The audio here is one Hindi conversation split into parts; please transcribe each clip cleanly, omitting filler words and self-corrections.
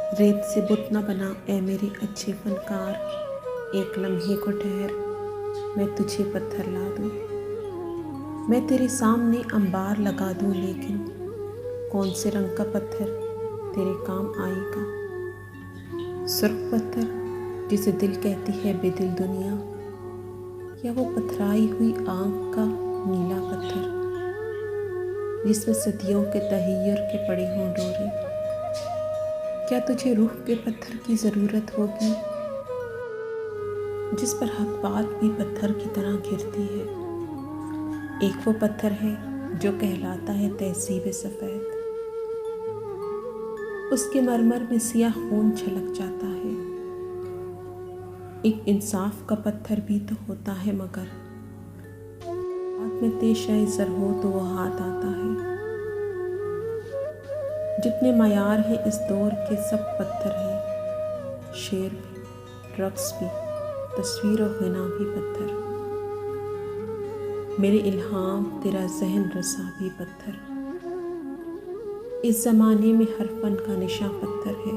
रेत से बुत न बना ए मेरे अच्छे फनकार। एक लम्हे को ठहर, मैं तुझे पत्थर ला दूँ। मैं तेरे सामने अंबार लगा दूँ, लेकिन कौन से रंग का पत्थर तेरे काम आएगा? सुर्ख पत्थर जिसे दिल कहती है बेदिल दुनिया, या वो पथराई हुई आँख का नीला पत्थर जिसमें सदियों के तहैयुर के पड़े हों डोरे? क्या तुझे रूह के पत्थर की ज़रूरत होगी जिस पर हक बात भी पत्थर की तरह गिरती है? एक वो पत्थर है जो कहलाता है तहज़ीब सफ़ेद, उसके मरमर में सियाह खून छलक जाता है। एक इंसाफ का पत्थर भी तो होता है, मगर हाथ में तेशाए ज़र हो तो वो हाथ आता है। जितने मयार हैं इस दौर के सब पत्थर हैं, शेर भी, रक्स भी, तस्वीर और ग़िना भी पत्थर। मेरे इल्हाम तेरा ज़हन रसा भी पत्थर। इस ज़माने में हर फन का निशान पत्थर है।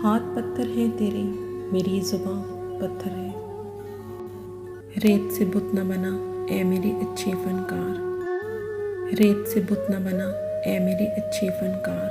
हाथ पत्थर हैं तेरे, मेरी ज़ुबान पत्थर है। रेत से बुत न बना ए मेरे अच्छे फनकार। रेत से बुत न बना ए मेरे अच्छे फनकार।